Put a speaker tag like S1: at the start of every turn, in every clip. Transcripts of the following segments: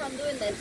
S1: from doing this.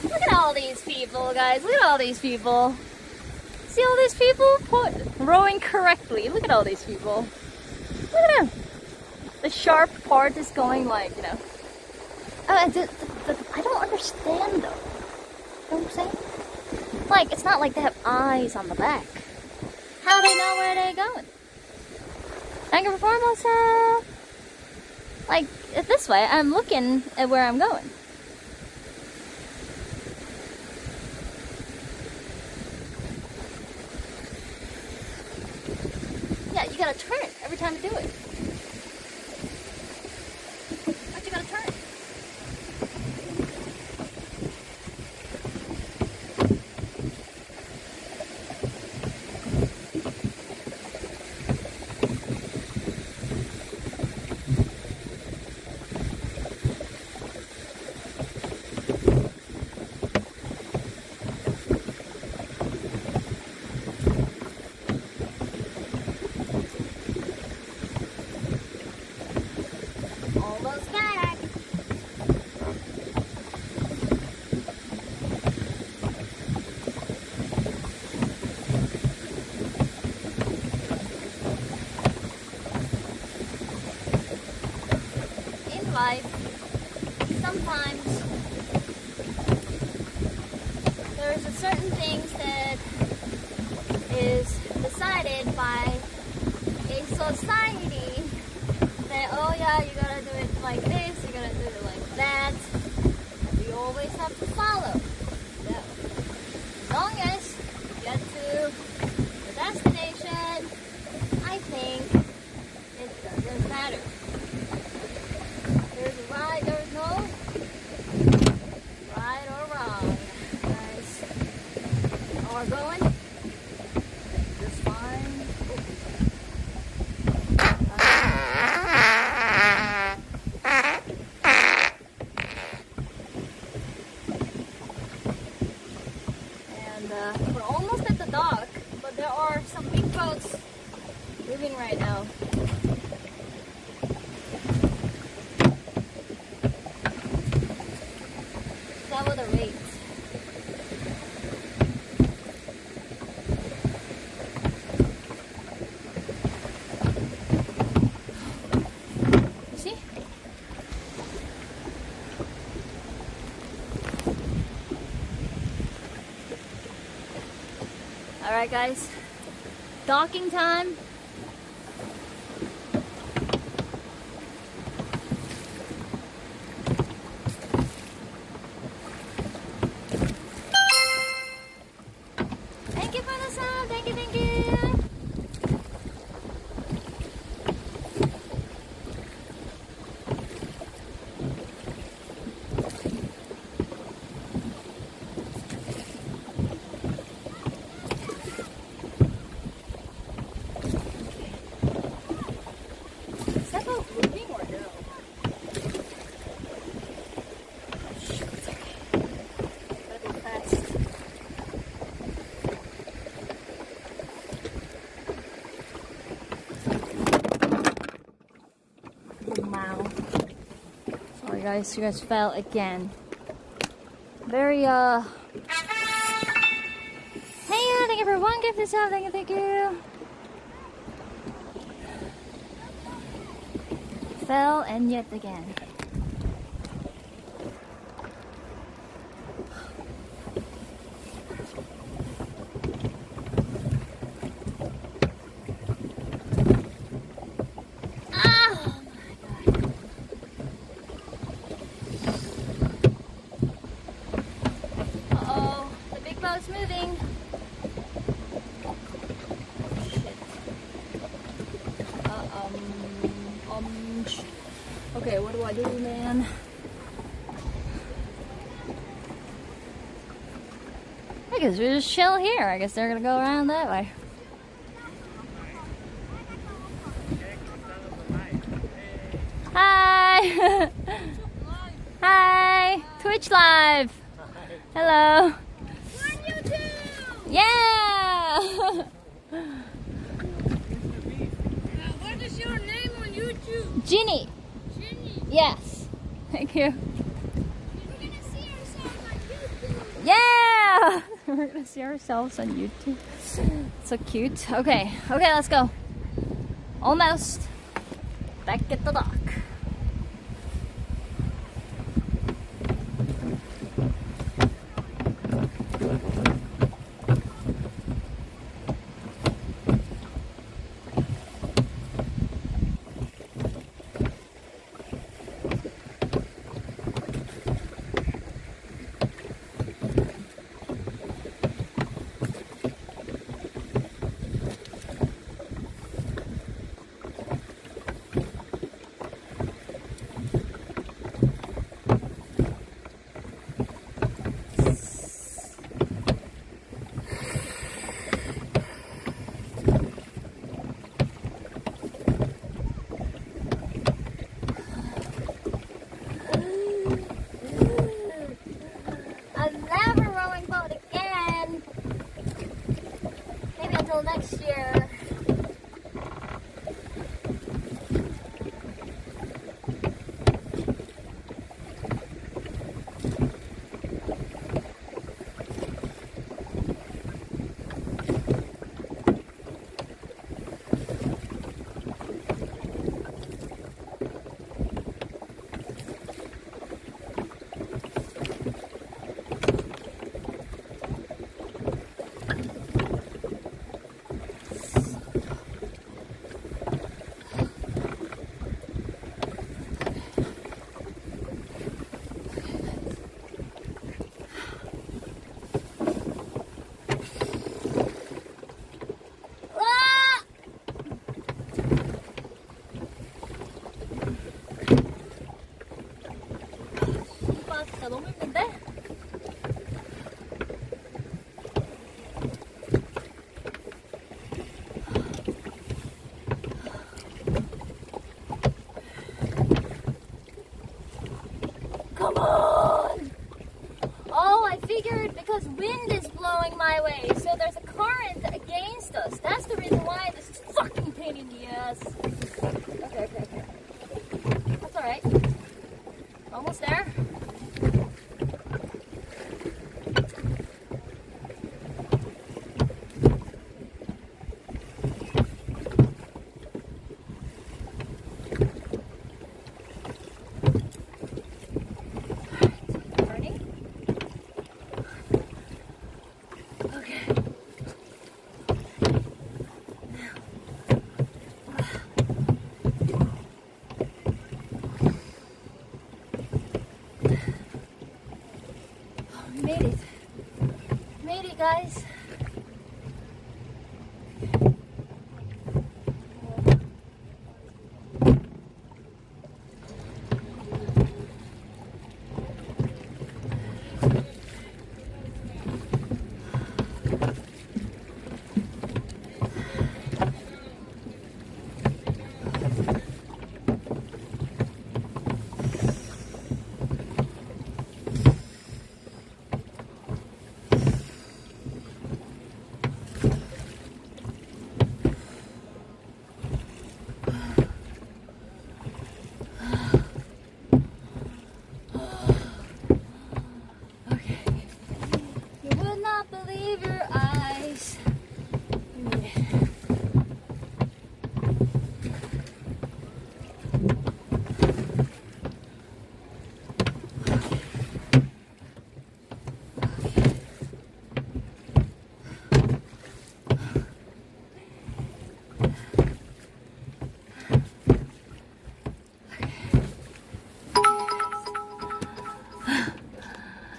S1: Look at all these people, guys. Look at all these people. See all these people rowing correctly. Look at all these people. Look at them. The sharp part is going like, you know. Oh, I don't understand though. You know what I'm saying? Like, it's not like they have eyes on the back. How do they know where they're going? I can perform myself. Like, this way, I'm looking at where I'm going. Yeah, you gotta turn every time you do it. But you gotta turn. Almost back. In life, sometimes there's a certain things that is decided by a society that, oh yeah, you gotta do it like this, you gotta do it like that. And you always have to follow that. As long as you get to the destination, I think it doesn't matter. There's a right, there's no right or wrong, guys. All going just fine. We're almost at the dock, but there are some big boats moving right now. That was the rate. You see? Alright guys, docking time. Thank you for the sound, thank you, thank you. Wow. Sorry guys, you guys fell again. Very Hey, thank you for one gift this out, thank you, thank you. Fell and yet again. Boat's moving. lunch. Okay, what do I do, man? I guess we just chill here. I guess they're gonna go around that way. Hi! Hi! Twitch live! Hello!
S2: On YouTube!
S1: Yeah!
S2: What is your name on YouTube?
S1: Jinny!
S2: Jinny.
S1: Yes! Thank you.
S2: We're gonna see ourselves on YouTube.
S1: Yeah! We're gonna see ourselves on YouTube. So cute. Okay, let's go. Almost back at the dock. Next year. 너무 힘든데? Come on! Oh, I figured because wind is blowing my way, so there's a current against us. That's the reason why this is fucking pain in the ass. Okay. That's alright. Almost there. Made it, guys.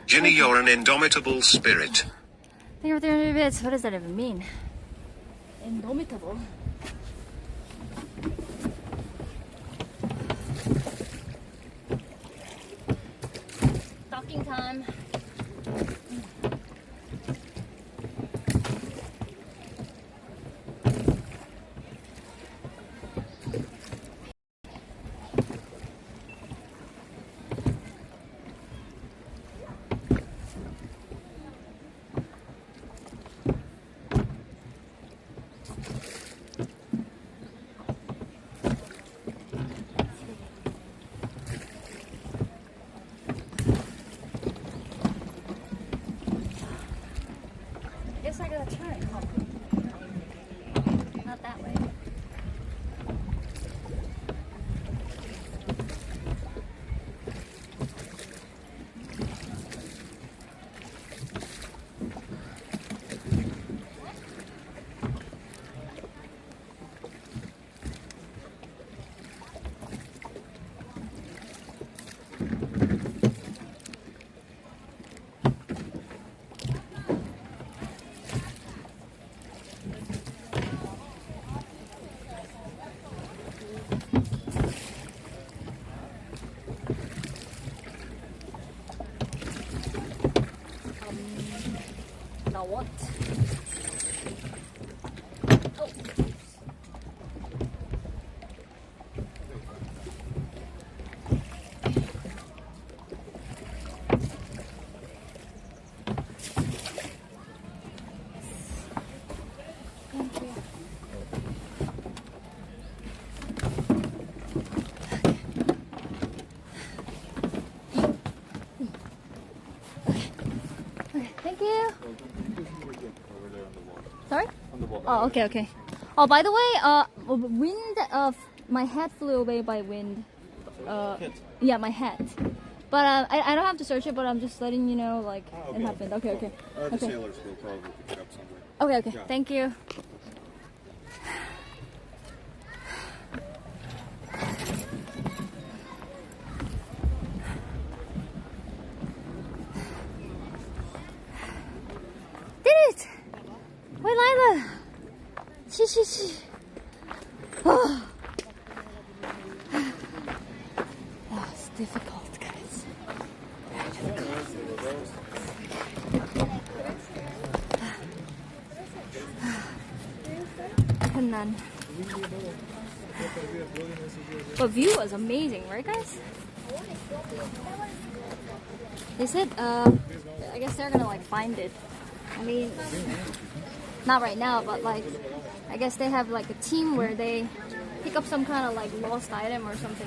S3: Jinny, you're an indomitable spirit.
S1: Thank you for 300 bits. What does that even mean? Indomitable? time. I gotta turn. Not that way. Now what? Oh. Thank you. Okay, thank you. Sorry? Oh, okay, okay. Oh, by the way, wind of my hat flew away by wind. Yeah, my hat. But I don't have to search it, but I'm just letting you know, like, it happened. Okay, okay.
S4: The
S1: Okay.
S4: sailors will probably pick it up somewhere.
S1: Okay, okay.
S4: Yeah.
S1: Thank you. Did it! Wait, Lila! She. Oh. That was difficult, guys. Very difficult. None. But view was amazing, right, guys? They said, I guess they're gonna like find it. I mean, not right now, but like, I guess they have like a team where they pick up some kind of like lost item or something.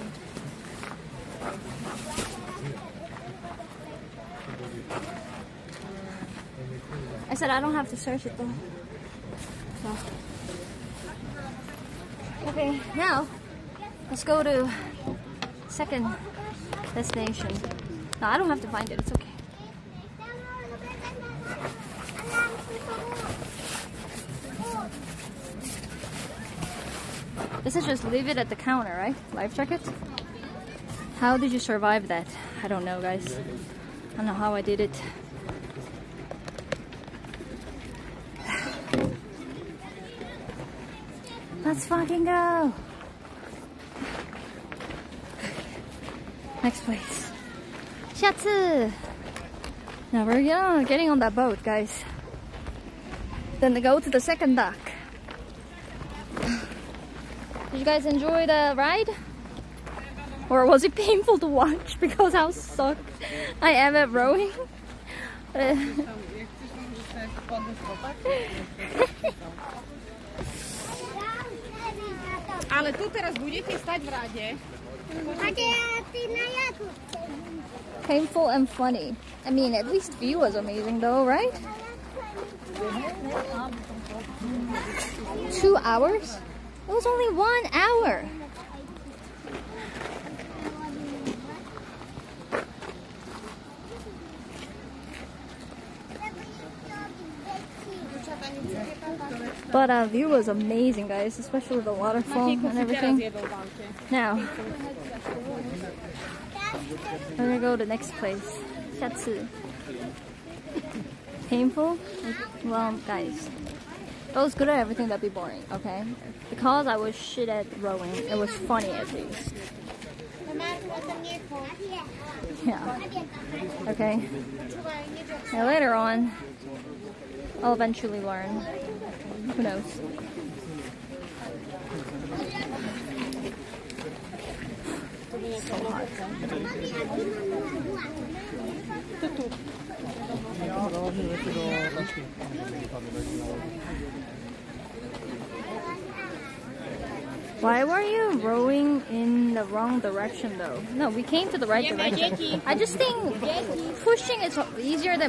S1: I said I don't have to search it though. So. Okay, now let's go to second destination. No, I don't have to find it, it's okay. This is just leave it at the counter, right? Life jacket? How did you survive that? I don't know, guys. I don't know how I did it. Let's fucking go! Next place. Shatsu! Now we're getting on that boat, guys. Then to go to the second dock. Did you guys enjoy the ride? Or was it painful to watch because how sucked I am at rowing?
S2: Ale tu teraz budete stať v rade.
S1: Painful and funny. I mean, at least view was amazing though, right? 2 hours? It was only 1 hour. But view was amazing, guys, especially the waterfall and everything. Now, we're gonna go to the next place. Shatsu. Painful? Well, guys, if I was good at everything, that'd be boring, okay? Because I was shit at rowing, it was funny at least. Yeah. Okay. Now later on, I'll eventually learn. Who knows? So hot. Why were you rowing in the wrong direction though? No, we came to the right direction. I just think pushing is easier than